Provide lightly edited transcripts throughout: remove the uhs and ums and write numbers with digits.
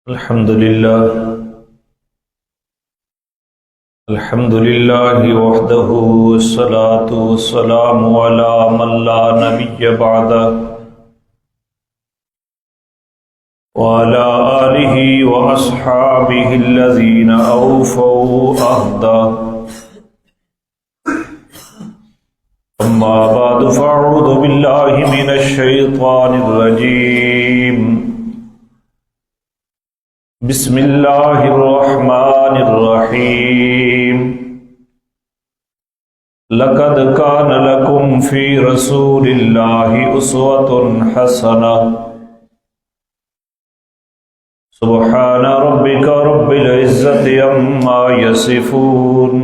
الحمد لله وحده والصلاة والسلام على من لا نبي بعده وعلى آله وأصحابه الذين أوفوا عهده. أما بعد فأعوذ بالله من الشيطان الرجيم. بسم اللہ الرحمن الرحیم. لقد كان لكم في رسول الله أسوة حسنة. سبحان ربك رب العزة عما يصفون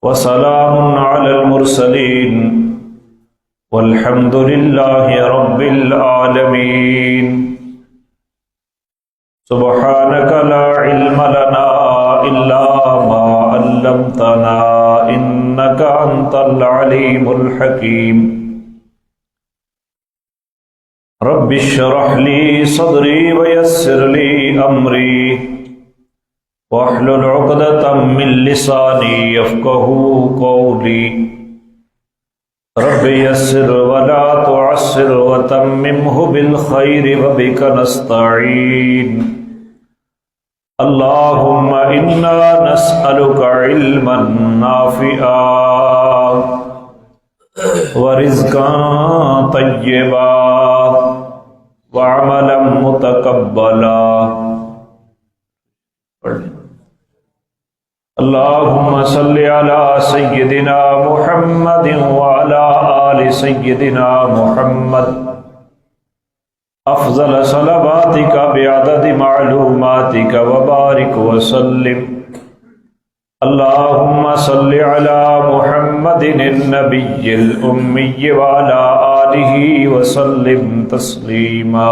وسلام على المرسلين والحمد لله رب العالمين. سبحانك لا علم لنا إلا ما علمتنا إنك أنت العليم الحكيم. رب اشرح لي صدري ويسر لي أمري واحلل عقدة من لساني يفقهوا قولي. رب يسر ولا تعسر وتممه بالخير وبك نستعين. اللهم إنا نسألك علما نافعا ورزقا طيبا وعملا متقبلا. اللهم صل على سيدنا محمد وعلى آل سيدنا محمد أفضل صلواتك بعدد معلوماتك وبارك وسلم. اللهم صل على محمد النبي الأمي وعلى آله وسلم تسليما.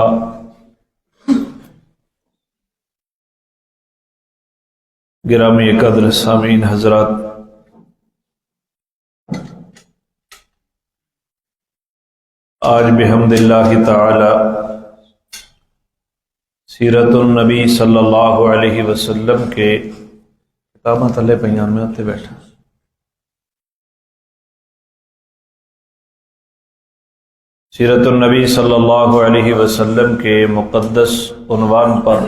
گرامی قدر سامعین حضرات، آج بحمد اللہ تعالی سیرت النبی صلی اللہ علیہ وسلم کے کتاباں تلے پیان میں آتے بیٹھا. سیرت النبی صلی اللہ علیہ وسلم کے مقدس عنوان پر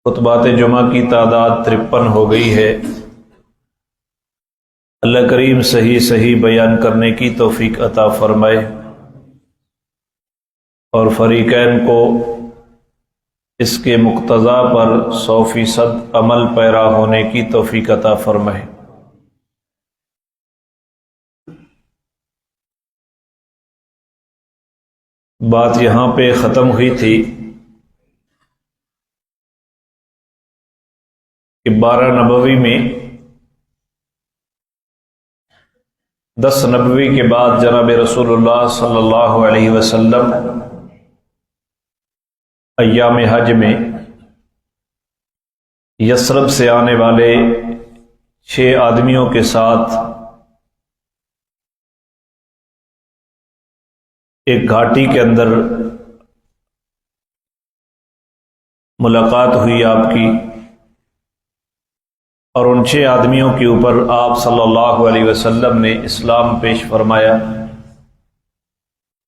خطبات جمعہ کی تعداد 53 ہو گئی ہے. اللہ کریم صحیح بیان کرنے کی توفیق عطا فرمائے اور فریقین کو اس کے مقتضا پر 100% عمل پیرا ہونے کی توفیق عطا فرمائے. بات یہاں پہ ختم ہوئی تھی کہ 12 نبوی میں 10 نبوی کے بعد جناب رسول اللہ صلی اللہ علیہ وسلم ایام حج میں یثرب سے آنے والے 6 آدمیوں کے ساتھ ایک گھاٹی کے اندر ملاقات ہوئی آپ کی، اور ان 6 آدمیوں کے اوپر آپ صلی اللہ علیہ وسلم نے اسلام پیش فرمایا.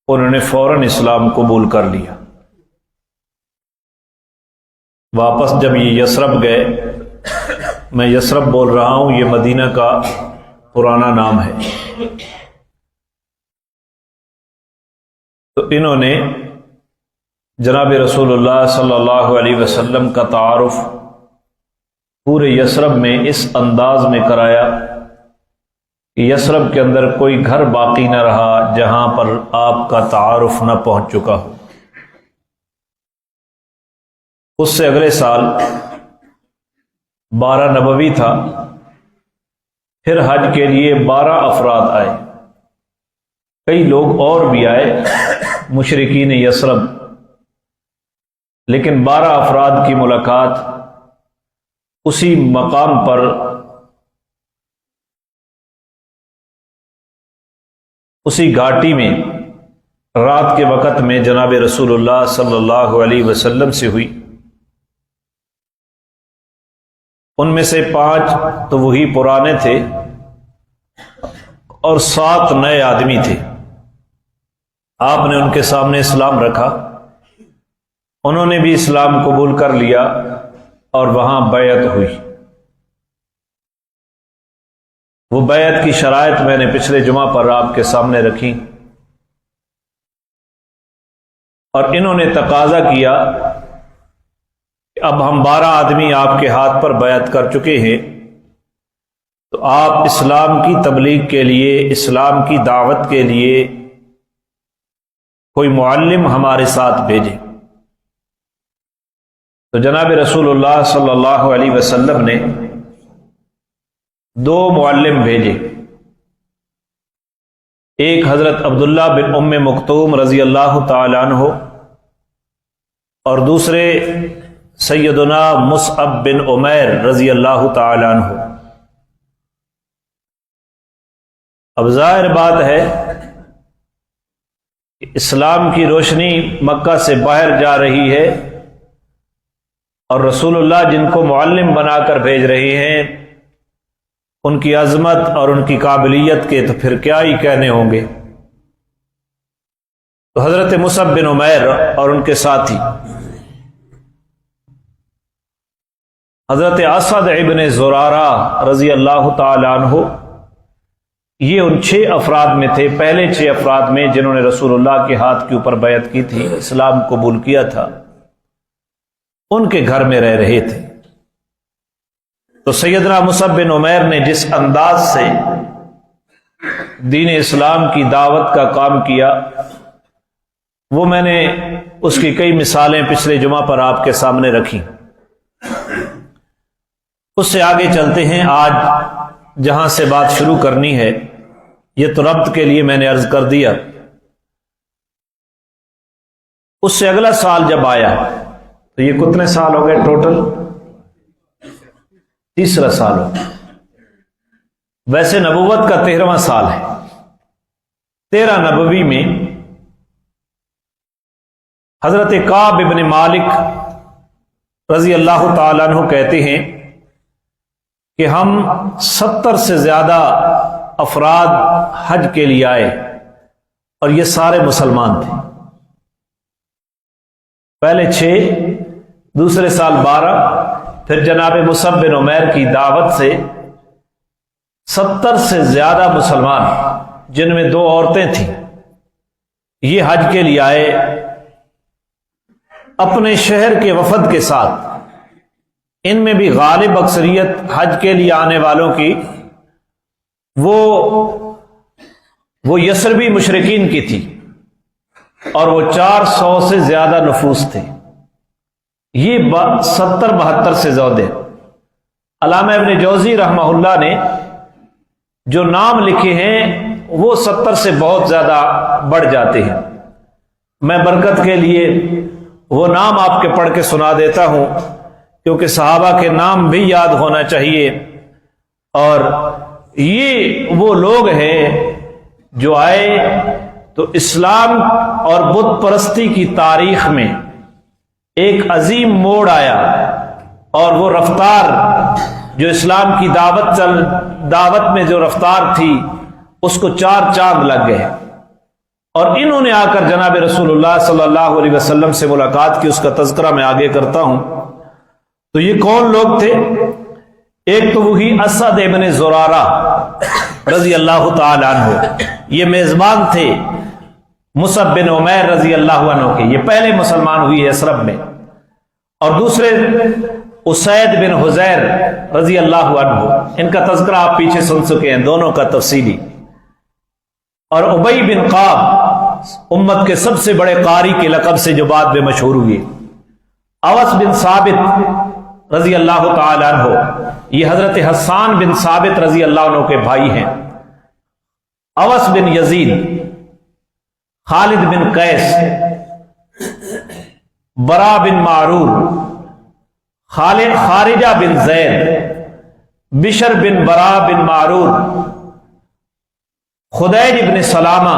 انہوں نے فوراً اسلام قبول کر لیا. واپس جب یہ یثرب گئے، میں یثرب بول رہا ہوں، یہ مدینہ کا پرانا نام ہے، تو انہوں نے جناب رسول اللہ صلی اللہ علیہ وسلم کا تعارف پورے یثرب میں اس انداز میں کرایا کہ یثرب کے اندر کوئی گھر باقی نہ رہا جہاں پر آپ کا تعارف نہ پہنچ چکا ہو. اس سے اگلے سال 12 نبوی تھا، پھر حج کے لیے 12 افراد آئے. کئی لوگ اور بھی آئے مشرکین یثرب، لیکن 12 افراد کی ملاقات اسی مقام پر اسی گھاٹی میں رات کے وقت میں جناب رسول اللہ صلی اللہ علیہ وسلم سے ہوئی۔ ان میں سے 5 تو وہی پرانے تھے اور 7 نئے آدمی تھے۔ آپ نے ان کے سامنے اسلام رکھا، انہوں نے بھی اسلام قبول کر لیا اور وہاں بیعت ہوئی۔ وہ بیعت کی شرائط میں نے پچھلے جمعہ پر آپ کے سامنے رکھی، اور انہوں نے تقاضا کیا کہ اب ہم 12 آدمی آپ کے ہاتھ پر بیعت کر چکے ہیں، تو آپ اسلام کی تبلیغ کے لیے، اسلام کی دعوت کے لیے کوئی معلم ہمارے ساتھ بھیجیں۔ تو جناب رسول اللہ صلی اللہ علیہ وسلم نے 2 معلم بھیجے، ایک حضرت عبداللہ بن ام مکتوم رضی اللہ تعالی عنہ اور دوسرے سیدنا مصعب بن عمیر رضی اللہ تعالی عنہ۔ اب ظاہر بات ہے کہ اسلام کی روشنی مکہ سے باہر جا رہی ہے، اور رسول اللہ جن کو معلم بنا کر بھیج رہے ہیں ان کی عظمت اور ان کی قابلیت کے تو پھر کیا ہی کہنے ہوں گے۔ تو حضرت مصعب بن عمیر اور ان کے ساتھی حضرت اسد ابن زرارہ رضی اللہ تعالی عنہ، یہ ان 6 افراد میں تھے، پہلے 6 افراد میں جنہوں نے رسول اللہ کے ہاتھ کے اوپر بیعت کی تھی، اسلام قبول کیا تھا، ان کے گھر میں رہ رہے تھے۔ تو سیدنا مصعب بن عمیر نے جس انداز سے دین اسلام کی دعوت کا کام کیا، وہ میں نے اس کی کئی مثالیں پچھلے جمعہ پر آپ کے سامنے رکھی۔ اس سے آگے چلتے ہیں۔ آج جہاں سے بات شروع کرنی ہے، یہ تو ربط کے لیے میں نے عرض کر دیا، اس سے اگلا سال جب آیا تو یہ کتنے سال ہو گئے ٹوٹل؟ 3 سال ہو گئے۔ ویسے نبوت کا 13واں سال ہے۔ 13 نبوی میں حضرت کعب ابن مالک رضی اللہ تعالیٰ عنہ کہتے ہیں کہ ہم 70 سے زیادہ افراد حج کے لیے آئے، اور یہ سارے مسلمان تھے۔ پہلے 6، دوسرے سال 12، پھر جناب مصعب بن عمیر کی دعوت سے 70 سے زیادہ مسلمان، جن میں 2 عورتیں تھیں، یہ حج کے لیے آئے اپنے شہر کے وفد کے ساتھ۔ ان میں بھی غالب اکثریت حج کے لیے آنے والوں کی وہ یثربی مشرکین کی تھی، اور وہ 400 سے زیادہ نفوس تھے۔ یہ 70-72 سے زیادہ۔ علامہ ابن جوزی رحمہ اللہ نے جو نام لکھے ہیں وہ 70 سے بہت زیادہ بڑھ جاتے ہیں۔ میں برکت کے لیے وہ نام آپ کے پڑھ کے سنا دیتا ہوں، کیونکہ صحابہ کے نام بھی یاد ہونا چاہیے۔ اور یہ وہ لوگ ہیں جو آئے تو اسلام اور بت پرستی کی تاریخ میں ایک عظیم موڑ آیا، اور وہ رفتار جو اسلام کی دعوت میں جو رفتار تھی اس کو 4 چاند لگ گئے۔ اور انہوں نے آ کر جناب رسول اللہ صلی اللہ علیہ وسلم سے ملاقات کی، اس کا تذکرہ میں آگے کرتا ہوں۔ تو یہ کون لوگ تھے؟ ایک تو وہی اسد ابن زرارہ رضی اللہ تعالی عنہ، یہ میزبان تھے مصعب بن عمیر رضی اللہ عنہ کے، یہ پہلے مسلمان ہوئی ہے یثرب میں۔ اور دوسرے اسید بن حضیر رضی اللہ عنہ، ان کا تذکرہ آپ پیچھے سن چکے ہیں، دونوں کا تفصیلی۔ اور ابی بن قعب، امت کے سب سے بڑے قاری کے لقب سے جو بعد میں مشہور ہوئے۔ اوس بن ثابت رضی اللہ تعالی عنہ، یہ حضرت حسان بن ثابت رضی اللہ عنہ کے بھائی ہیں۔ اوس بن یزید، خالد بن قیس، برا بن معرور، خارجہ بن زید، بشر بن برا بن معرور، خدیج بن سلامہ،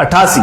88।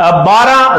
12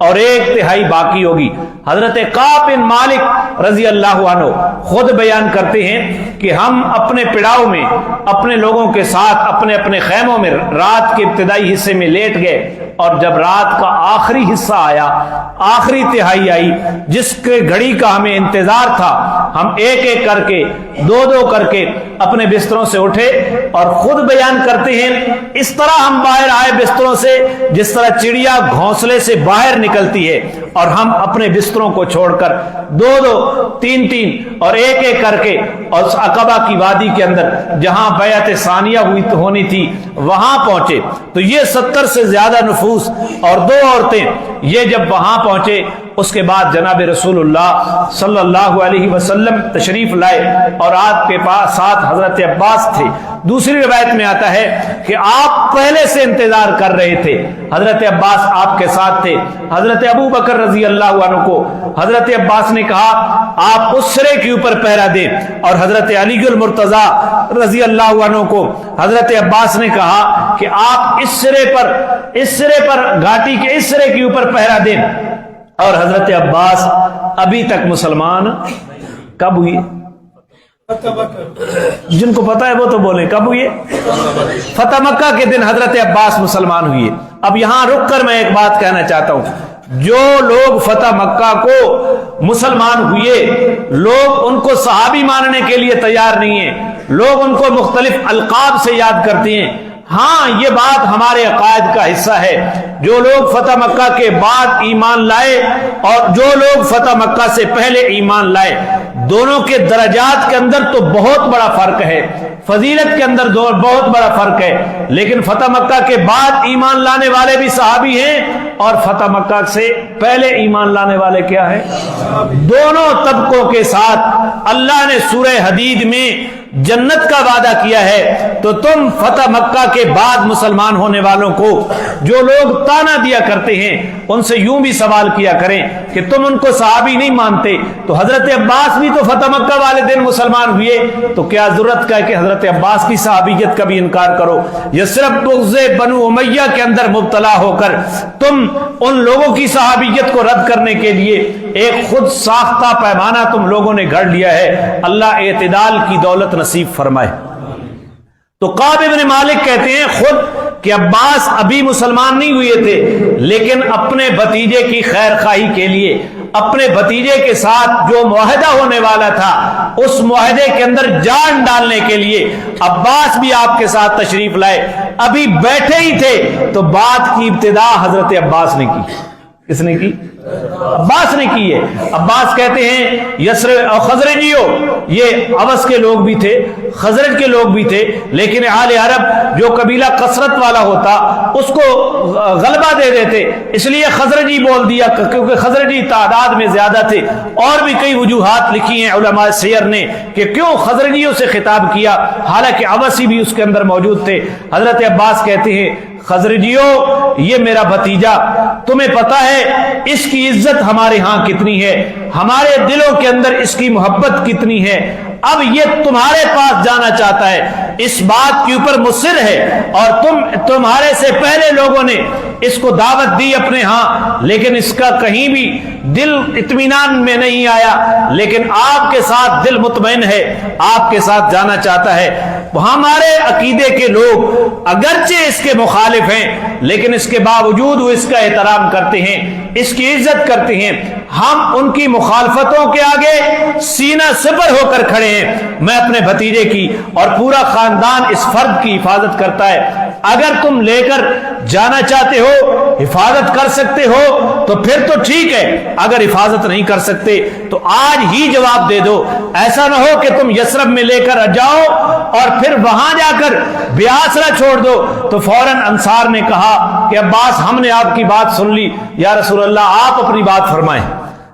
اور 1/3 باقی ہوگی۔ حضرت کعب بن مالک رضی اللہ عنہ خود بیان کرتے ہیں کہ ہم اپنے پڑاؤ میں اپنے لوگوں کے ساتھ اپنے اپنے خیموں میں رات کے ابتدائی حصے میں لیٹ گئے، اور جب رات کا آخری حصہ آیا، آخری تہائی آئی، جس کے گھڑی کا ہمیں انتظار تھا، ہم ایک ایک کر کے، دو دو کر کے اپنے بستروں سے اٹھے، اور خود بیان کرتے ہیں اس طرح ہم باہر آئے بستروں سے جس طرح چڑیا گھونسلے سے باہر نکلتی ہے، اور ہم اپنے بستروں کو چھوڑ کر دو دو، تین تین اور ایک ایک کر کے، اور عقبہ کی وادی کے اندر جہاں بیعت ثانیہ ہونی تھی وہاں پہنچے۔ تو یہ 70 سے زیادہ نفوس اور 2 عورتیں یہ جب وہاں پہنچے، اس کے بعد جناب رسول اللہ صلی اللہ علیہ وسلم تشریف لائے، اور آپ کے پاس ساتھ حضرت عباس تھے۔ دوسری روایت میں آتا ہے کہ آپ پہلے سے انتظار کر رہے تھے، حضرت عباس آپ کے ساتھ تھے۔ حضرت ابو بکر رضی اللہ عنہ کو حضرت عباس نے کہا آپ اس سرے کے اوپر پہرا دیں، اور حضرت علی المرتضیٰ رضی اللہ عنہ کو حضرت عباس نے کہا کہ آپ اس سرے پر گھاٹی کے اس سرے کے اوپر پہرا دیں۔ اور حضرت عباس ابھی تک مسلمان کب ہوئے؟ جن کو پتا ہے وہ تو بولیں، کب ہوئے؟ فتح مکہ کے دن حضرت عباس مسلمان ہوئے۔ اب یہاں رک کر میں ایک بات کہنا چاہتا ہوں، جو لوگ فتح مکہ کو مسلمان ہوئے، لوگ ان کو صحابی ماننے کے لیے تیار نہیں ہیں، لوگ ان کو مختلف القاب سے یاد کرتے ہیں۔ ہاں، یہ بات ہمارے عقائد کا حصہ ہے، جو لوگ فتح مکہ کے بعد ایمان لائے اور جو لوگ فتح مکہ سے پہلے ایمان لائے، دونوں کے درجات کے اندر تو بہت بڑا فرق ہے، فضیلت کے اندر بہت بڑا فرق ہے، لیکن فتح مکہ کے بعد ایمان لانے والے بھی صحابی ہیں، اور فتح مکہ سے پہلے ایمان لانے والے کیا ہیں؟ دونوں طبقوں کے ساتھ اللہ نے سورہ حدید میں جنت کا وعدہ کیا ہے۔ تو تم فتح مکہ کے بعد مسلمان ہونے والوں کو جو لوگ تانا دیا کرتے ہیں، ان سے یوں بھی سوال کیا کریں کہ تم ان کو صحابی نہیں مانتے، تو حضرت عباس بھی تو فتح مکہ والے دن مسلمان ہوئے، تو کیا ضرورت کا ہے کہ حضرت عباس کی صحابیت کا بھی انکار کرو؟ یہ صرف بغض بنو امیہ کے اندر مبتلا ہو کر تم ان لوگوں کی صحابیت کو رد کرنے کے لیے ایک خود ساختہ پیمانہ تم لوگوں نے گھڑ لیا ہے۔ اللہ اعتدال کی دولت نصیب فرمائے۔ تو کعب بن مالک کہتے ہیں خود کہ عباس ابھی مسلمان نہیں ہوئے تھے، لیکن اپنے بھتیجے کی خیر خواہی کے لیے، اپنے بھتیجے کے ساتھ جو معاہدہ ہونے والا تھا، اس معاہدے کے اندر جان ڈالنے کے لیے عباس بھی آپ کے ساتھ تشریف لائے۔ ابھی بیٹھے ہی تھے تو بات کی ابتدا حضرت عباس نے کی۔ کس نے کی؟ عباس نے کی ہے۔ عباس کہتے ہیں یسرب اور خزرجیوں، یہ اوس کے لوگ بھی تھے، خزرج کے لوگ بھی تھے، لیکن اہل عرب جو قبیلہ کثرت والا ہوتا اس کو غلبہ دے دیتے، اس لیے خزرجی بول دیا کیونکہ خزرجی تعداد میں زیادہ تھے۔ اور بھی کئی وجوہات لکھی ہیں علماء سیر نے کہ کیوں خزرجیوں سے خطاب کیا، حالانکہ اوسی بھی اس کے اندر موجود تھے۔ حضرت عباس کہتے ہیں خزرجیوں، یہ میرا بھتیجا، تمہیں پتا ہے اس کی عزت ہمارے ہاں کتنی ہے، ہمارے دلوں کے اندر اس کی محبت کتنی ہے، اب یہ تمہارے پاس جانا چاہتا ہے، اس بات کے اوپر مصر ہے، اور تمہارے سے پہلے لوگوں نے اس کو دعوت دی اپنے ہاں، لیکن اس کا کہیں بھی دل اطمینان میں نہیں آیا، لیکن آپ کے ساتھ دل مطمئن ہے، آپ کے ساتھ جانا چاہتا ہے۔ ہمارے عقیدے کے لوگ اگرچہ اس کے مخالف ہیں، لیکن اس کے باوجود وہ اس کا احترام کرتے ہیں، اس کی عزت کرتے ہیں۔ ہم ان کی مخالفتوں کے آگے سینہ سپر ہو کر کھڑے ہیں۔ میں اپنے بھتیجے کی اور پورا خاندان اس فرد کی حفاظت کرتا ہے، اگر تم لے کر جانا چاہتے ہو، حفاظت کر سکتے ہو تو پھر تو ٹھیک ہے، اگر حفاظت نہیں کر سکتے تو آج ہی جواب دے دو۔ ایسا نہ ہو کہ تم یثرب میں لے کر جاؤ اور پھر وہاں جا کر بے آسرا چھوڑ دو۔ تو فوراً انصار نے کہا کہ عباس، ہم نے آپ کی بات سن لی، یا رسول اللہ آپ اپنی بات فرمائیں۔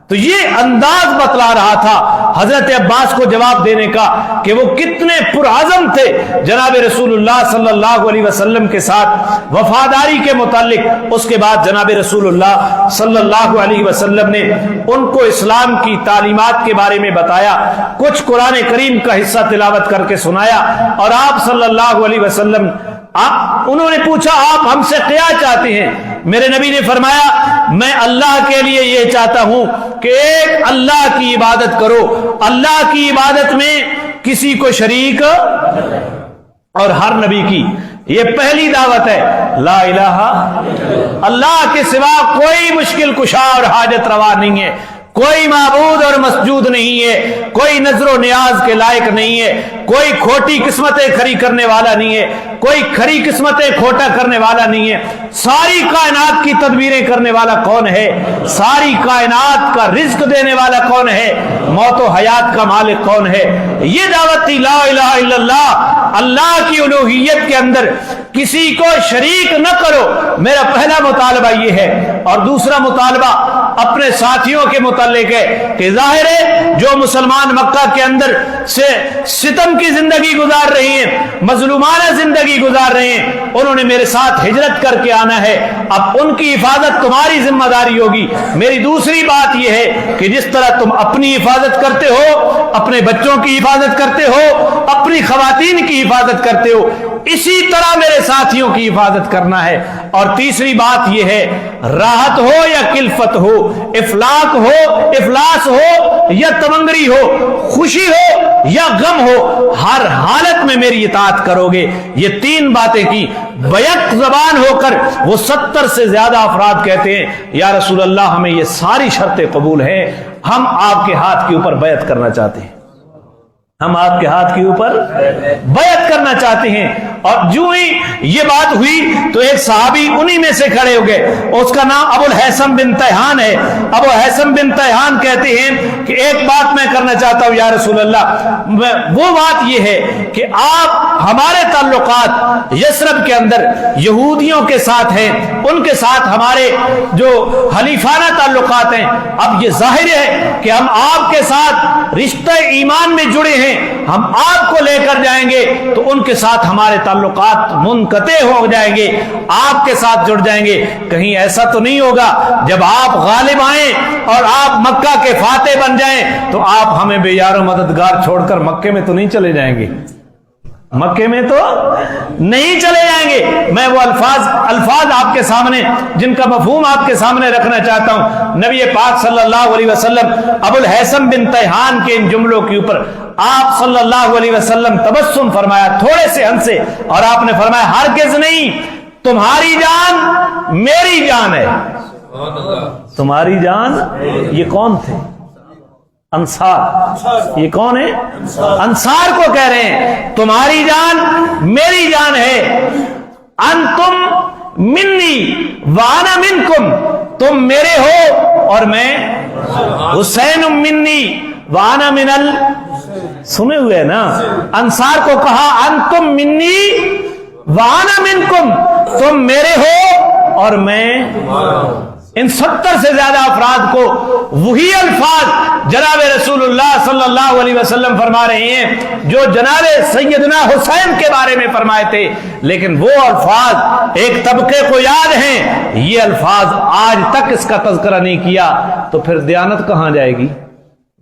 تو یہ انداز بتلا رہا تھا حضرت عباس کو جواب دینے کا کہ وہ کتنے پرعزم تھے جناب رسول اللہ صلی اللہ علیہ وسلم کے ساتھ وفاداری کے متعلق۔ اس کے بعد جناب رسول اللہ صلی اللہ علیہ وسلم نے ان کو اسلام کی تعلیمات کے بارے میں بتایا، کچھ قرآن کریم کا حصہ تلاوت کر کے سنایا، اور آپ صلی اللہ علیہ وسلم انہوں نے پوچھا آپ ہم سے کیا چاہتے ہیں؟ میرے نبی نے فرمایا میں اللہ کے لیے یہ چاہتا ہوں کہ ایک اللہ کی عبادت کرو، اللہ کی عبادت میں کسی کو شریک، اور ہر نبی کی یہ پہلی دعوت ہے لا الہ اللہ کے سوا کوئی مشکل کشا اور حاجت روا نہیں ہے، کوئی معبود اور مسجود نہیں ہے، کوئی نظر و نیاز کے لائق نہیں ہے، کوئی کھوٹی قسمتیں کھڑی کرنے والا نہیں ہے، کوئی کھری قسمتیں کھوٹا کرنے والا نہیں ہے۔ ساری کائنات کی تدبیریں کرنے والا کون ہے؟ ساری کائنات کا رزق دینے والا کون ہے؟ موت و حیات کا مالک کون ہے؟ یہ دعوت تھی لا الہ الا اللہ، اللہ کی الوہیت کے اندر کسی کو شریک نہ کرو۔ میرا پہلا مطالبہ یہ ہے، اور دوسرا مطالبہ اپنے ساتھیوں کے متعلق ہے کہ ظاہر ہے جو مسلمان مکہ کے اندر سے ستم کی زندگی گزار رہے ہیں، مظلومانہ زندگی گزار رہے ہیں، انہوں نے میرے ساتھ ہجرت کر کے آنا ہے، اب ان کی حفاظت تمہاری ذمہ داری ہوگی۔ میری دوسری بات یہ ہے کہ جس طرح تم اپنی حفاظت کرتے ہو، اپنے بچوں کی حفاظت کرتے ہو، اپنی خواتین کی حفاظت کرتے ہو، اسی طرح میرے ساتھیوں کی حفاظت کرنا ہے۔ اور تیسری بات یہ ہے راحت ہو یا کلفت ہو، افلاس ہو یا تمنگری ہو، خوشی ہو یا غم ہو، ہر حالت میں میری اطاعت کرو گے۔ یہ تین باتیں کی بیک زبان ہو کر وہ 70 سے زیادہ افراد کہتے ہیں یا رسول اللہ ہمیں یہ ساری شرطیں قبول ہیں، ہم آپ کے ہاتھ کے اوپر بیعت کرنا چاہتے ہیں، ہم آپ کے ہاتھ کے اوپر بیعت کرنا چاہتے ہیں۔ اور جو ہی یہ بات ہوئی تو ایک صحابی انہی میں سے کھڑے ہو گئے، اس کا نام ابو الحیثم بن تیہان ہے۔ ابو الحیثم بن تیہان کہتے ہیں کہ ایک بات میں کرنا چاہتا ہوں یا رسول اللہ، وہ بات یہ ہے کہ آپ ہمارے تعلقات یثرب کے اندر یہودیوں کے ساتھ ہیں، ان کے ساتھ ہمارے جو حلیفانہ تعلقات ہیں، اب یہ ظاہر ہے کہ ہم آپ کے ساتھ رشتہ ایمان میں جڑے ہیں، ہم آپ کو لے کر جائیں گے تو ان کے ساتھ ہمارے تعلقات منقطع ہو جائیں گے، آپ کے ساتھ جڑ جائیں گے۔ کہیں ایسا تو نہیں ہوگا جب آپ غالب آئیں اور آپ مکہ کے فاتح بن جائیں تو آپ ہمیں بے یار و مددگار چھوڑ کر مکے میں تو نہیں چلے جائیں گے؟ مکے میں تو نہیں چلے جائیں گے۔ میں وہ الفاظ آپ کے سامنے جن کا مفہوم آپ کے سامنے رکھنا چاہتا ہوں۔ نبی پاک صلی اللہ علیہ وسلم ابو الحیثم بن تیہان کے ان جملوں کے اوپر آپ صلی اللہ علیہ وسلم تبسم فرمایا، تھوڑے سے ہنسے، اور آپ نے فرمایا ہرگز نہیں، تمہاری جان میری جان ہے۔ تمہاری جان، یہ کون تھے؟ انصار۔ یہ کون ہے؟ انصار کو کہہ رہے ہیں تمہاری جان میری جان ہے۔ انتم منی وانا منکم، تم میرے ہو اور میں حسین منی وانا من سنے ہوئے نا؟ انصار کو کہا انتم منی وانا منکم، تم میرے ہو اور میں۔ ان 70 سے زیادہ افراد کو وہی الفاظ جناب رسول اللہ صلی اللہ علیہ وسلم فرما رہے ہیں جو جناب سیدنا حسین کے بارے میں فرمائے تھے، لیکن وہ الفاظ ایک طبقے کو یاد ہیں، یہ الفاظ آج تک اس کا تذکرہ نہیں کیا، تو پھر دیانت کہاں جائے گی؟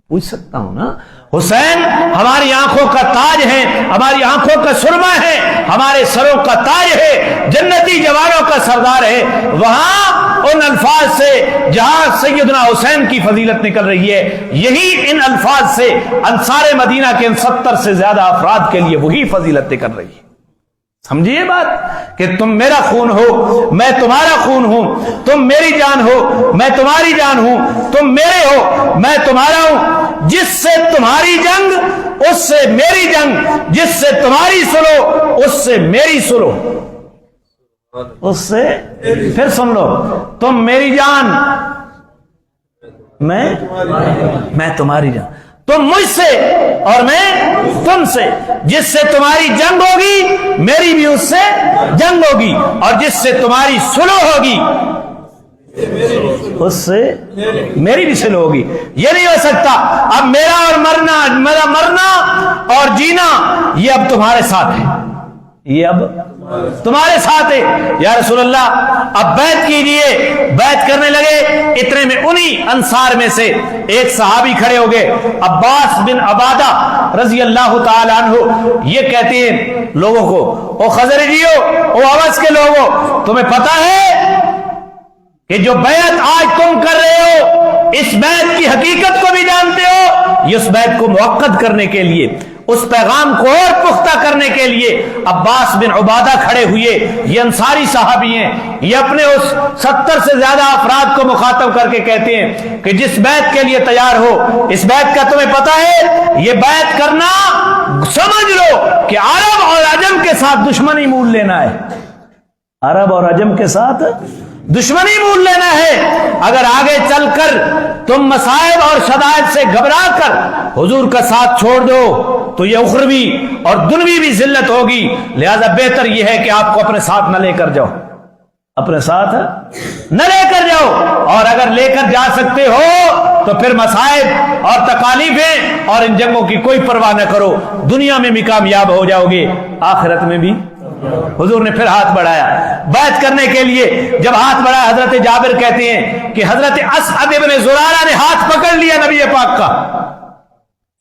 پوچھ سکتا ہوں نا۔ حسین ہماری آنکھوں کا تاج ہے، ہماری آنکھوں کا سرما ہے، ہمارے سروں کا تاج ہے، جنتی جوانوں کا سردار ہے۔ وہاں ان الفاظ سے جہاں سیدنا حسین کی فضیلت نکل رہی ہے، یہی ان الفاظ سے انصار مدینہ کے ان 70 سے زیادہ افراد کے لیے وہی فضیلت نکل رہی ہے۔ سمجھیے بات کہ تم میرا خون ہو، میں تمہارا خون ہوں، تم میری جان ہو، میں تمہاری جان ہوں، تم میرے ہو، میں تمہارا ہوں۔ جس سے تمہاری جنگ اس سے میری جنگ، جس سے تمہاری سلو اس سے میری سلو، اس سے پھر سن لو، تم میری جان میں تمہاری جان، تم مجھ سے اور میں تم سے، جس سے تمہاری جنگ ہوگی میری بھی اس سے جنگ ہوگی، اور جس سے تمہاری سلو ہوگی اس سے میری بھی سلو ہوگی۔ یہ نہیں ہو سکتا اب میرا مرنا اور جینا یہ اب تمہارے ساتھ ہے، یہ اب تمہارے ساتھ ہے۔ یا رسول اللہ اب بیعت کیجئے۔ بیعت کرنے لگے، اتنے میں انہی انصار میں سے ایک صحابی کھڑے ہو گئے، عباس بن عبادہ رضی اللہ تعالی عنہ۔ یہ کہتے ہیں لوگوں کو، او خزرجیو، او اوس کے لوگوں، تمہیں پتہ ہے کہ جو بیعت آج تم کر رہے ہو، اس بیعت کی حقیقت کو بھی جانتے ہو؟ یہ اس بیعت کو مؤکد کرنے کے لیے، اس پیغام کو اور پختہ کرنے کے لیے عباس بن عبادہ کھڑے ہوئے۔ یہ انصاری صحابی ہیں، یہ اپنے اس 70 سے زیادہ افراد کو مخاطب کر کے کہتے ہیں کہ جس بیعت کے لیے تیار ہو، اس بیعت کا تمہیں پتہ ہے؟ یہ بیعت کرنا سمجھ لو کہ عرب اور عجم کے ساتھ دشمنی مول لینا ہے۔ عرب اور عجم کے ساتھ دشمنی مول لینا ہے۔ اگر آگے چل کر تم مصائب اور شدائد سے گھبرا کر حضور کا ساتھ چھوڑ دو تو یہ اخروی اور دنوی بھی ذلت ہوگی، لہذا بہتر یہ ہے کہ آپ کو اپنے ساتھ نہ لے کر جاؤ، اپنے ساتھ نہ لے کر جاؤ، اور اگر لے کر جا سکتے ہو تو پھر مصائب اور تکالیفیں اور ان جنگوں کی کوئی پرواہ نہ کرو، دنیا میں بھی کامیاب ہو جاؤ گے، آخرت میں بھی۔ حضور نے پھر ہاتھ بڑھایا بیعت کرنے کے لیے۔ جب ہاتھ بڑھایا، حضرت جابر کہتے ہیں کہ حضرت اسعد ابن زرارہ نے ہاتھ پکڑ لیا نبی پاک کا۔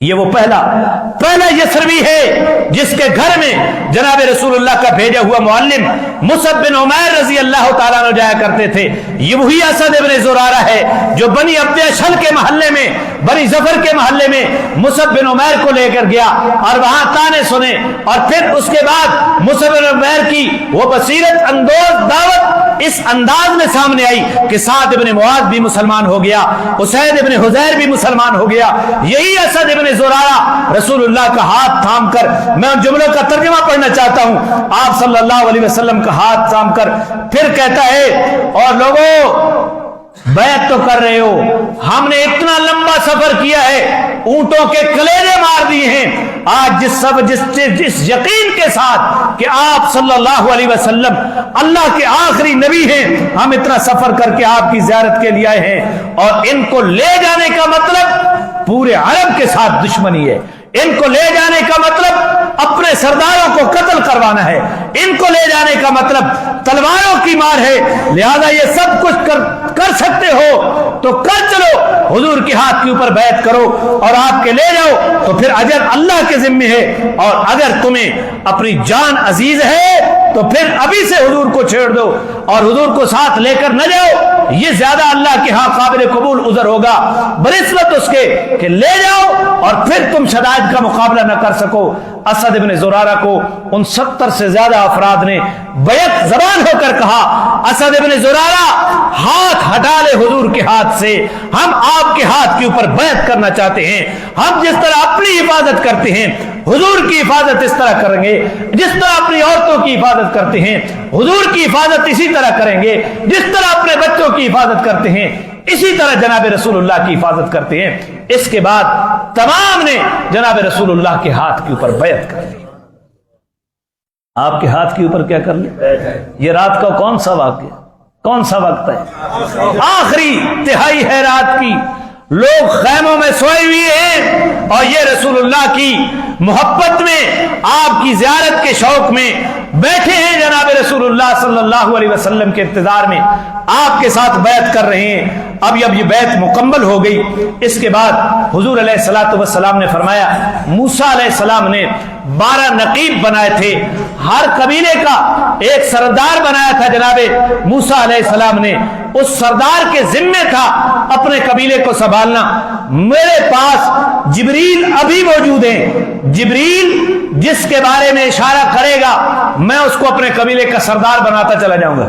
یہ وہ پہلا یسروی ہے جس کے گھر میں جناب رسول اللہ کا بھیجا ہوا معلم مصعب بن عمیر رضی اللہ تعالیٰ عنہ جایا کرتے تھے۔ یہ وہی اسد ابن زرارہ ہے جو بنی عبد اشہل کے محلے میں، بنی ظفر کے محلے میں مصعب بن عمیر کو لے کر گیا اور وہاں تانے سنے، اور پھر اس کے بعد مصعب بن عمیر کی وہ بصیرت اندوز دعوت اس انداز میں سامنے آئی کہ سعد ابن معاذ بھی مسلمان ہو گیا، اسید ابن حضیر بھی مسلمان ہو گیا۔ یہی اسد ابن زرارہ رسول اللہ کا ہاتھ تھام کر، میں ان جملوں کا ترجمہ پڑھنا چاہتا ہوں، آپ صلی اللہ علیہ وسلم کا ہاتھ تھام کر پھر کہتا ہے، اور لوگوں بیعت تو کر رہے ہو، ہم نے اتنا لمبا سفر کیا ہے، اونٹوں کے کلیجے مار دیے ہیں، آج جس یقین کے ساتھ کہ آپ صلی اللہ علیہ وسلم اللہ کے آخری نبی ہیں، ہم اتنا سفر کر کے آپ کی زیارت کے لیے آئے ہیں، اور ان کو لے جانے کا مطلب پورے عرب کے ساتھ دشمنی ہے، ان کو لے جانے کا مطلب اپنے سرداروں کو قتل کروانا ہے، ان کو لے جانے کا مطلب تلواروں کی مار ہے، لہذا یہ سب کچھ کر سکتے ہو تو کر چلو، حضور کے ہاتھ کے اوپر بیعت کرو اور آپ کے لے جاؤ، تو پھر اجر اللہ کے ذمہ ہے، اور اگر تمہیں اپنی جان عزیز ہے تو پھر ابھی سے حضور کو چھیڑ دو اور حضور کو ساتھ لے کر نہ جاؤ، یہ زیادہ اللہ کے ہاں قابل قبول عذر ہوگا بنسبت اس کے کہ لے جاؤ اور پھر تم شدائد کا مقابلہ نہ کر سکو۔ اسد ابن زرارہ کو ان 70 سے زیادہ افراد نے بیعت زبان ہو کر کہا، اسد ابن زرارہ ہاتھ ہٹا لے حضور کے ہاتھ سے، ہم آپ کے ہاتھ کے اوپر بیعت کرنا چاہتے ہیں، ہم جس طرح اپنی حفاظت کرتے ہیں حضور کی حفاظت اس طرح کریں گے، جس طرح اپنی عورتوں کی حفاظت کرتے ہیں حضور کی حفاظت اسی طرح کریں گے، جس طرح اپنے بچوں کی حفاظت کرتے ہیں اسی طرح جناب رسول اللہ کی حفاظت کرتے ہیں۔ اس کے بعد تمام نے جناب رسول اللہ کے ہاتھ کے اوپر بیعت کر لی۔ آپ کے ہاتھ کے اوپر کیا کر لی؟ یہ رات کا کون سا واقعہ، کون سا وقت ہے؟ آخری تہائی ہے رات کی، لوگ خیموں میں سوئے ہوئے ہیں اور یہ رسول اللہ کی محبت میں، آپ کی زیارت کے شوق میں بیٹھے ہیں، جناب رسول اللہ صلی اللہ علیہ وسلم کے انتظار میں آپ کے ساتھ بیعت کر رہے ہیں۔ اب یہ بیعت مکمل ہو گئی، اس کے بعد حضور علیہ الصلوۃ والسلام نے فرمایا، موسیٰ علیہ السلام نے 12 نقیب بنائے تھے، ہر قبیلے کا ایک سردار بنایا تھا جناب موسیٰ علیہ السلام نے، اس سردار کے ذمہ تھا اپنے قبیلے کو سنبھالنا۔ میرے پاس جبریل ابھی موجود ہیں، جبریل جس کے بارے میں اشارہ کرے گا میں اس کو اپنے قبیلے کا سردار بناتا چلا جاؤں گا۔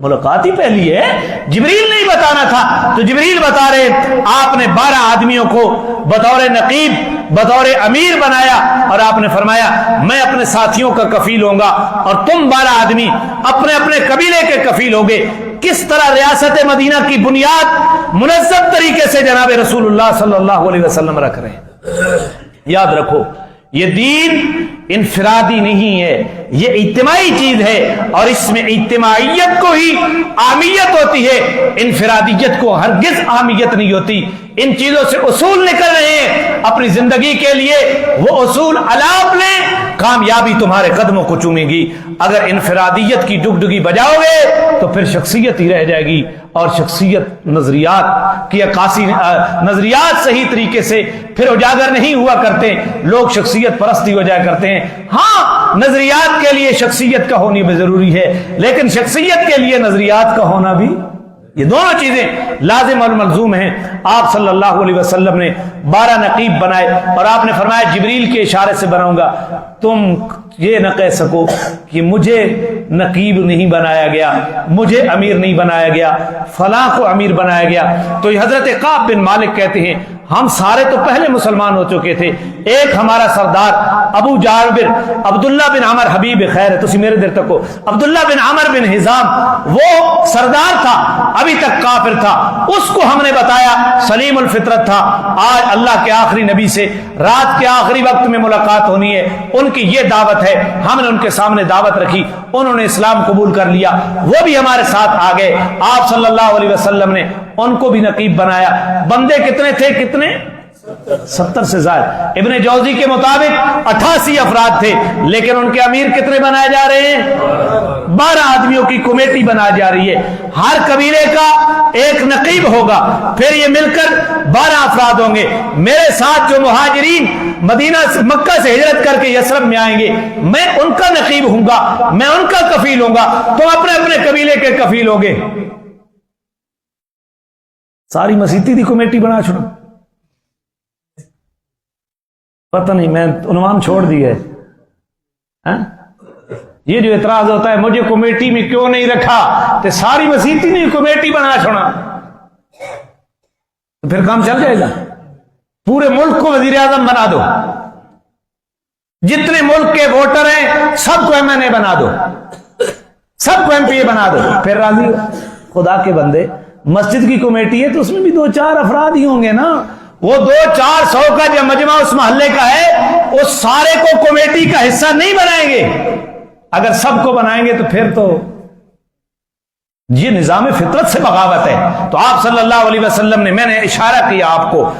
ملاقات ہی پہلی ہے، جبریل نہیں بتانا تھا تو جبریل بتا رہے، آپ نے 12 آدمیوں کو بطور نقیب، بطور امیر بنایا، اور آپ نے فرمایا میں اپنے ساتھیوں کا کفیل ہوں گا اور تم 12 آدمی اپنے اپنے قبیلے کے کفیل ہوگے۔ کس طرح ریاست مدینہ کی بنیاد منظم طریقے سے جناب رسول اللہ صلی اللہ علیہ وسلم رکھ رہے ہیں۔ یاد رکھو، یہ دین انفرادی نہیں ہے، یہ اجتماعی چیز ہے، اور اس میں اجتماعیت کو ہی عامیت ہوتی ہے، انفرادیت کو ہرگز عامیت نہیں ہوتی۔ ان چیزوں سے اصول نکل رہے ہیں اپنی زندگی کے لیے، وہ اصول الاپ لیں، کامیابی تمہارے قدموں کو چومے گی۔ اگر انفرادیت کی ڈگڈگی بجاؤ گے تو پھر شخصیت ہی رہ جائے گی، اور شخصیت نظریات کی عکاسی، نظریات صحیح طریقے سے پھر اجاگر نہیں ہوا کرتے، لوگ شخصیت پرستی ہو جایا کرتے ہیں۔ ہاں نظریات کے لیے شخصیت کا ہونا بھی ضروری ہے، لیکن شخصیت کے لیے نظریات کا ہونا بھی، یہ دونوں چیزیں لازم اور ملزوم ہیں۔ آپ صلی اللہ علیہ وسلم نے 12 نقیب بنائے، اور آپ نے فرمایا جبریل کے اشارے سے بناؤں گا، تم یہ نہ کہہ سکو کہ مجھے نقیب نہیں بنایا گیا، مجھے امیر نہیں بنایا گیا، فلاں کو امیر بنایا گیا۔ تو یہ حضرت کعب بن مالک کہتے ہیں ہم سارے تو پہلے مسلمان ہو چکے تھے، ایک ہمارا سردار ابو جابر عبداللہ بن عمر حبیب خیر ہے، تسی میرے دیر تک ہو، عبداللہ بن عمر بن حزام وہ سردار تھا، ابھی تک کافر تھا، اس کو ہم نے بتایا سلیم الفطرت تھا، آج اللہ کے آخری نبی سے رات کے آخری وقت میں ملاقات ہونی ہے، ان کی یہ دعوت ہے، ہم نے ان کے سامنے دعوت رکھی، انہوں نے اسلام قبول کر لیا، وہ بھی ہمارے ساتھ آ گئے۔ آپ صلی اللہ علیہ وسلم نے ان کو بھی نقیب بنایا۔ بندے کتنے تھے؟ کتنے؟ 70 سے زائد۔ ابن جوزی کے مطابق 88 افراد تھے، لیکن ان کے امیر کتنے بنائے جا رہے ہیں؟ 12 آدمیوں کی کمیٹی بنائی جا رہی ہے، ہر قبیلے کا ایک نقیب ہوگا، پھر یہ مل کر 12 افراد ہوں گے۔ میرے ساتھ جو مہاجرین مدینہ مکہ سے ہجرت کر کے یثرب میں آئیں گے، میں ان کا نقیب ہوں گا، میں ان کا کفیل ہوں گا، تم اپنے اپنے قبیلے کے کفیل ہوں گے۔ ساری مسیتی دی کمیٹی بنا چھوڑا، پتہ نہیں، میں عنوان چھوڑ دی ہے۔ یہ جو اعتراض ہوتا ہے مجھے کمیٹی میں کیوں نہیں رکھا، تو ساری مسیتی نے کمیٹی بنا چھوڑا، تو پھر کام چل جائے گا۔ پورے ملک کو وزیر اعظم بنا دو، جتنے ملک کے ووٹر ہیں سب کو MNA بنا دو، سب کو MPA بنا دو، پھر راضی ہو؟ خدا کے بندے، مسجد کی کمیٹی ہے تو اس میں بھی 2-4 افراد ہی ہوں گے نا، وہ 200-400 کا جو مجمع اس محلے کا ہے اس سارے کو کمیٹی کا حصہ نہیں بنائیں گے۔ اگر سب کو بنائیں گے تو پھر تو یہ نظام فطرت سے بغاوت ہے۔ تو آپ صلی اللہ علیہ وسلم نے، میں نے اشارہ کیا آپ کو،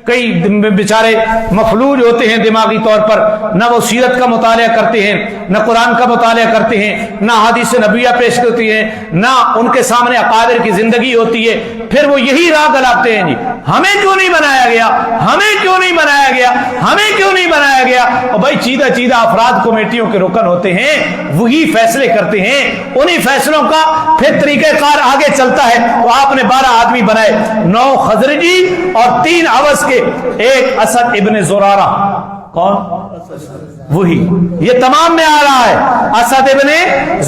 کئی بیچارے مفلوج ہوتے ہیں دماغی طور پر، نہ وہ سیرت کا مطالعہ کرتے ہیں، نہ قرآن کا مطالعہ کرتے ہیں، نہ حدیث نبویہ پیش ہوتی ہے، نہ ان کے سامنے اکابر کی زندگی ہوتی ہے، پھر وہ یہی راہ گلاتے ہیں، جی ہمیں کیوں نہیں بنایا گیا، ہمیں کیوں نہیں بنایا گیا، ہمیں کیوں نہیں بنایا گیا۔ اور بھائی چیدہ افراد کمیٹیوں کے رکن ہوتے ہیں، وہی فیصلے کرتے ہیں، انہی فیصلوں کا پھر طریقہ کار آگے چلتا ہے۔ تو آپ نے 12 آدمی بنائے، 9 خزرجی اور 3 اوس کے، ایک اسد ابن زرارہ، کون؟ وہی، یہ تمام میں آ رہا ہے، اسد ابن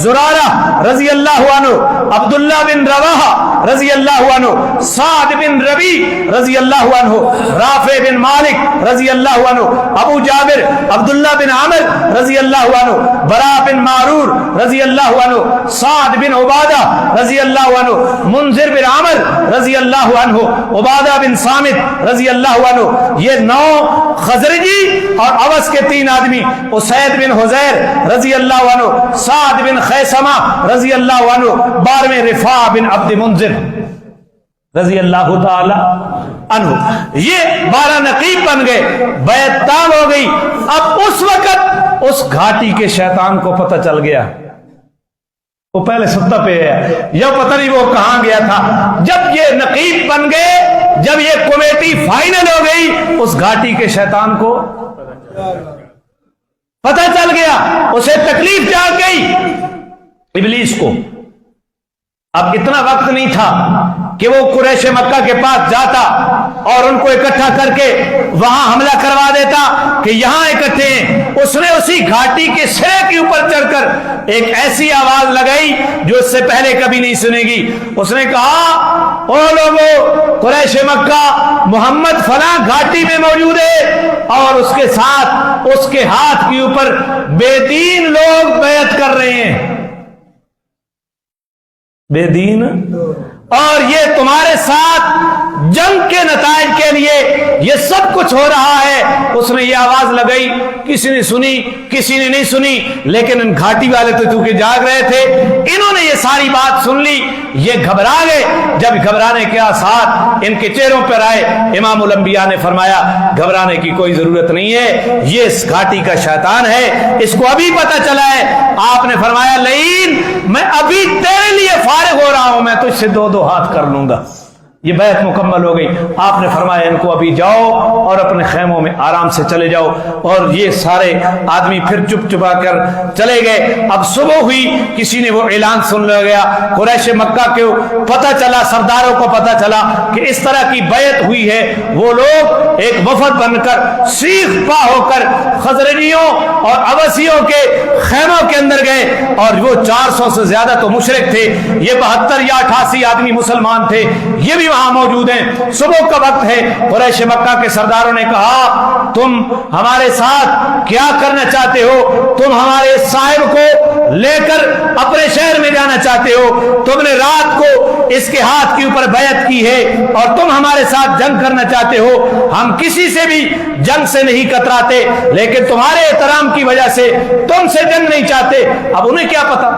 زرارہ رضی اللہ عنہ، عبداللہ بن رواحہ رضی اللہ عنہ، سعد بن ربی رضی اللہ عنہ، رافع بن مالک رضی اللہ عنہ، ابو جابر عبداللہ بن عامر رضی اللہ عنہ، براء بن معرور رضی اللہ عنہ، سعد بن عبادہ رضی اللہ عنہ، منذر بن عامر رضی اللہ عنہ، عبادہ بن صامت رضی اللہ عنہ۔ یہ 9 خزرجی اور اوس کے 3 آدمی، اسید بن حزیر رضی اللہ عنہ، سعد بن خیثمہ رضی اللہ عنہ، 12ویں رفاع بن عبد منذر رضی اللہ تعالی عنہ۔ یہ 12 نقیب بن گئے، بیعت تام ہو گئی۔ اب اس وقت اس گھاٹی کے شیطان کو پتہ چل گیا، وہ پہلے ستا پہ ہے، یا پتہ نہیں وہ کہاں گیا تھا۔ جب یہ نقیب بن گئے، جب یہ کمیٹی فائنل ہو گئی، اس گھاٹی کے شیطان کو پتہ چل گیا، اسے تکلیف جاگ گئی ابلیس کو۔ اب اتنا وقت نہیں تھا کہ وہ قریش مکہ کے پاس جاتا اور ان کو اکٹھا کر کے وہاں حملہ کروا دیتا کہ یہاں اکٹھے ہیں۔ اس نے اسی گھاٹی کے سرے کے اوپر چڑھ کر ایک ایسی آواز لگائی جو اس سے پہلے کبھی نہیں سنے گی۔ اس نے کہا، او لوگو قریش مکہ، محمد فلاں گھاٹی میں موجود ہے اور اس کے ساتھ اس کے ہاتھ کے اوپر بے دین لوگ بیعت کر رہے ہیں، بے دین اور یہ تمہارے ساتھ جنگ کے نتائج کے لیے یہ سب کچھ ہو رہا ہے. اس نے یہ آواز لگائی, کسی نے سنی, کسی نے نہیں سنی, لیکن ان گھاٹی والے تو چونکہ جاگ رہے تھے, انہوں نے یہ ساری بات سن لی, یہ گھبرا گئے. جب گھبرانے کے آثار ان کے چہروں پر آئے, امام الانبیاء نے فرمایا گھبرانے کی کوئی ضرورت نہیں ہے, یہ اس گھاٹی کا شیطان ہے, اس کو ابھی پتہ چلا ہے. آپ نے فرمایا لئین میں ابھی تیرے لیے فارغ ہو رہا ہوں, میں تجھ سے دو دو ہاتھ کر لوں گا. یہ بیعت مکمل ہو گئی. آپ نے فرمایا ان کو ابھی جاؤ اور اپنے خیموں میں آرام سے چلے جاؤ. اور یہ سارے آدمی پھر چپ چپا کر چلے گئے. اب صبح ہوئی, کسی نے وہ اعلان سن لیا, قریش مکہ کے پتہ چلا, سرداروں کو پتہ چلا کہ اس طرح کی بیعت ہوئی ہے. وہ لوگ ایک وفد بن کر سیخ پا ہو کر خزرجیوں اور عبسیوں کے خیموں کے اندر گئے, اور وہ 400 سے زیادہ تو مشرک تھے, یہ 72 یا 88 آدمی مسلمان تھے, یہ بھی وہاں موجود ہیں. صبح کا وقت ہے. قریش مکہ کے سرداروں نے کہا تم ہمارے ساتھ کیا کرنا چاہتے ہو؟ تم ہمارے صاحب کو لے کر اپنے شہر میں جانا چاہتے ہو, تم نے رات کو اس کے ہاتھ کے اوپر بیعت کی ہے اور تم ہمارے ساتھ جنگ کرنا چاہتے ہو. ہم کسی سے بھی جنگ سے نہیں کتراتے, لیکن تمہارے احترام کی وجہ سے تم سے جنگ نہیں چاہتے. اب انہیں کیا پتا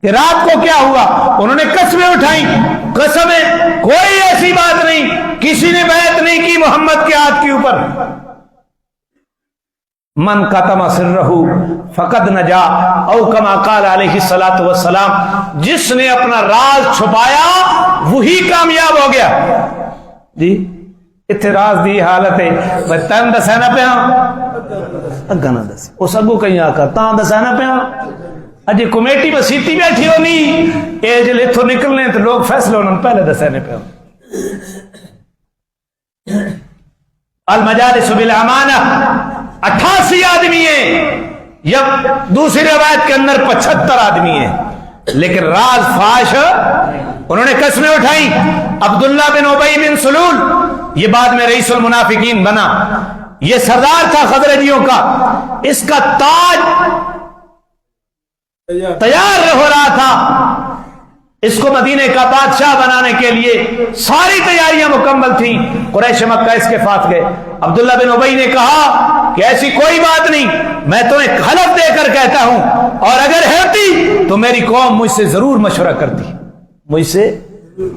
کہ رات کو کیا ہوا؟ انہوں نے قسمیں اٹھائیں. قسمیں کوئی ایسی بات نہیں, کسی نے بیعت نہیں کی محمد کے ہاتھ کے اوپر. من کتم سرہ فقد نجا او کما قال علیہ الصلوۃ والسلام, جس نے اپنا راز چھپایا وہی کامیاب ہو گیا. جی اتنے راز دی حالت ہے بھائی تین دسینا پہ اگا نہ دس اس اگو کہیں آ کر تاں دسینا پہ اجے کمیٹی میں سیٹی بیٹھی ہونی اے جلے اتھو نکلنے تو لوگ فیصلے انہوں پہلے دسینے پہ. المجالس بالامانہ 88 آدمی ہیں, یا دوسری روایت کے اندر 75 آدمی ہیں, لیکن راز فاش انہوں نے قسمیں اٹھائیں. عبداللہ بن ابی بن سلول, یہ بعد میں رئیس المنافقین بنا, یہ سردار تھا خزرجیوں کا, اس کا تاج تیار ہو رہا تھا, اس کو مدینے کا بادشاہ بنانے کے لیے ساری تیاریاں مکمل تھیں. قریش مکہ اس کے ساتھ گئے. عبداللہ بن ابی نے کہا کہ ایسی کوئی بات نہیں, میں تمہیں حلف دے کر کہتا ہوں, اور اگر ہوتی تو میری قوم مجھ سے ضرور مشورہ کرتی, مجھ سے.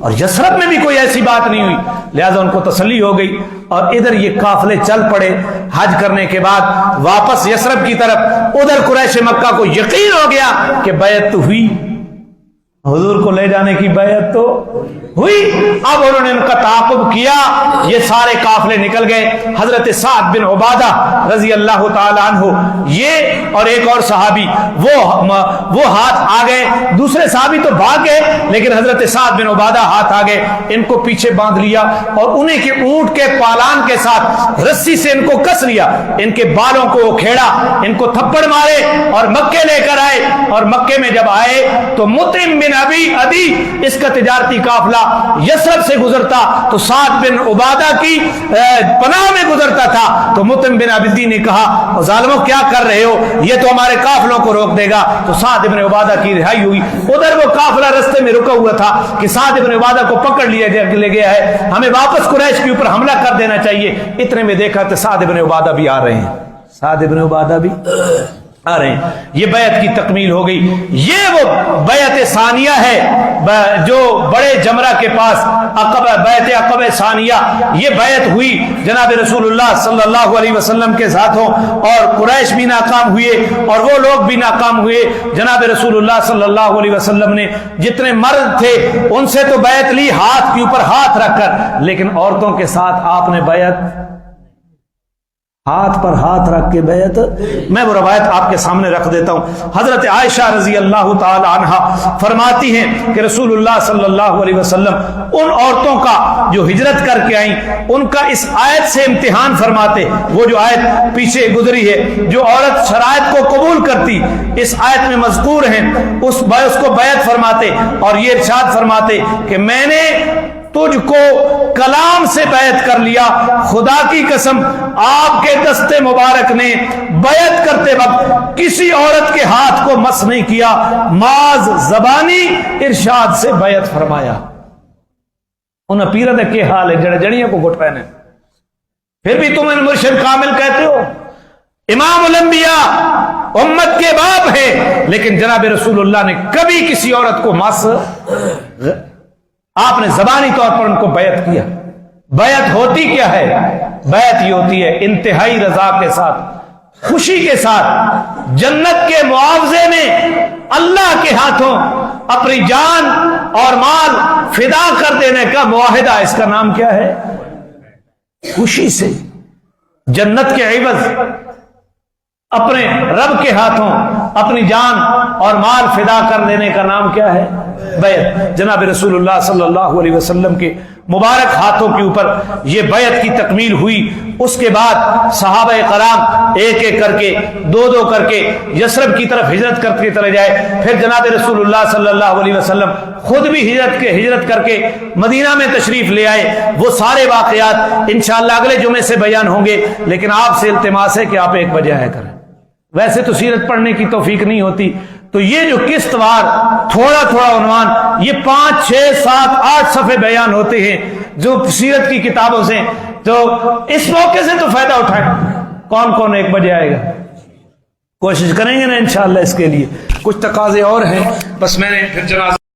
اور یثرب میں بھی کوئی ایسی بات نہیں ہوئی, لہذا ان کو تسلی ہو گئی. اور ادھر یہ قافلے چل پڑے حج کرنے کے بعد واپس یثرب کی طرف. ادھر قریش مکہ کو یقین ہو گیا کہ بیعت تو ہوئی, حضور کو لے جانے کی بیعت تو ہوئی. اب انہوں نے ان کا تعاقب کیا, یہ سارے قافلے نکل گئے. حضرت سعد بن عبادہ رضی اللہ تعالی عنہ, یہ اور ایک اور صحابی وہ ہاتھ آ گئے. دوسرے صحابی تو بھاگ گئے, لیکن حضرت سعد بن عبادہ ہاتھ آ گئے. ان کو پیچھے باندھ لیا اور انہیں کے اونٹ کے پالان کے ساتھ رسی سے ان کو کس لیا, ان کے بالوں کو کھیڑا, ان کو تھپڑ مارے اور مکے لے کر آئے. اور مکے میں جب آئے تو مطعم بن ابی عدی, اس کا تجارتی قافلہ یثرب سے گزرتا تو سعد بن عبادہ کی پناہ میں گزرتا تھا. تو مطعم بن ابی عدی نے کہا ظالموں کیا کر رہے ہو, یہ تو ہمارے قافلوں کو روک دے گا. تو سعد بن عبادہ کی رہائی ہوئی. ادھر وہ قافلہ رستے میں رکا ہوا تھا کہ سعد بن عبادہ کو پکڑ لیا لے گیا ہے, ہمیں واپس قریش کے اوپر حملہ کر دینا چاہیے. اتنے میں دیکھا تو سعد بن عبادہ بھی آ رہے ہیں, سعد بن عبادہ بھی آ رہے ہیں. یہ بیعت کی تکمیل ہو گئی. یہ وہ بیعت ثانیہ ہے جو بڑے جمرہ کے پاس بیعت عقبہ ثانیہ, یہ بیعت ہوئی جناب رسول اللہ صلی اللہ علیہ وسلم کے ساتھوں, اور قریش بھی ناکام ہوئے اور وہ لوگ بھی ناکام ہوئے. جناب رسول اللہ صلی اللہ علیہ وسلم نے جتنے مرد تھے ان سے تو بیعت لی ہاتھ کے اوپر ہاتھ رکھ کر, لیکن عورتوں کے ساتھ آپ نے بیعت ہاتھ پر ہاتھ رکھ کے بیعت. میں وہ روایت آپ کے سامنے رکھ دیتا ہوں. حضرت عائشہ رضی اللہ تعالی عنہا فرماتی ہیں کہ رسول اللہ صلی اللہ علیہ وسلم ان عورتوں کا جو ہجرت کر کے آئیں ان کا اس آیت سے امتحان فرماتے. وہ جو آیت پیچھے گزری ہے, جو عورت شرائط کو قبول کرتی, اس آیت میں مذکور ہیں, اس کو بیعت فرماتے اور یہ ارشاد فرماتے کہ میں نے تجھ کو کلام سے بیعت کر لیا, خدا کی قسم آپ کے دست مبارک نے بیعت کرتے وقت کسی عورت کے ہاتھ کو مس نہیں کیا, ماز زبانی ارشاد سے بیعت فرمایا. انہیں پیر دے کے حال ہے جڑے جڑیاں کو گھٹ پہنے، پھر بھی تم ان مرشد کامل کہتے ہو۔ امام الانبیاء امت کے باپ ہے، لیکن جناب رسول اللہ نے کبھی کسی عورت کو مس، آپ نے زبانی طور پر ان کو بیعت کیا۔ بیعت ہوتی کیا ہے؟ بیعت یہ ہوتی ہے انتہائی رضا کے ساتھ، خوشی کے ساتھ، جنت کے معاوضے میں اللہ کے ہاتھوں اپنی جان اور مال فدا کر دینے کا معاہدہ۔ اس کا نام کیا ہے؟ خوشی سے جنت کے عوض اپنے رب کے ہاتھوں اپنی جان اور مال فدا کر دینے کا نام کیا ہے؟ بیعت۔ جناب رسول اللہ صلی اللہ علیہ وسلم کے مبارک ہاتھوں کے اوپر یہ بیعت کی تکمیل ہوئی۔ اس کے بعد صحابہ کرام ایک ایک کر کے، دو دو کر کے یثرب کی طرف ہجرت کرتے چلے جائے۔ پھر جناب رسول اللہ صلی اللہ علیہ وسلم خود بھی ہجرت کر کے مدینہ میں تشریف لے آئے۔ وہ سارے واقعات انشاءاللہ اگلے جمعے سے بیان ہوں گے، لیکن آپ سے التماس ہے کہ آپ 1 بجے آیا کریں۔ ویسے تو سیرت پڑھنے کی توفیق نہیں ہوتی، تو یہ جو قسط وار تھوڑا تھوڑا عنوان، یہ 5 6 7 8 صفحے بیان ہوتے ہیں جو سیرت کی کتابوں سے، تو اس موقع سے تو فائدہ اٹھائیں۔ کون کون 1 بجے آئے گا؟ کوشش کریں گے نا انشاءاللہ۔ اس کے لیے کچھ تقاضے اور ہیں، بس میں نے پھر جنازہ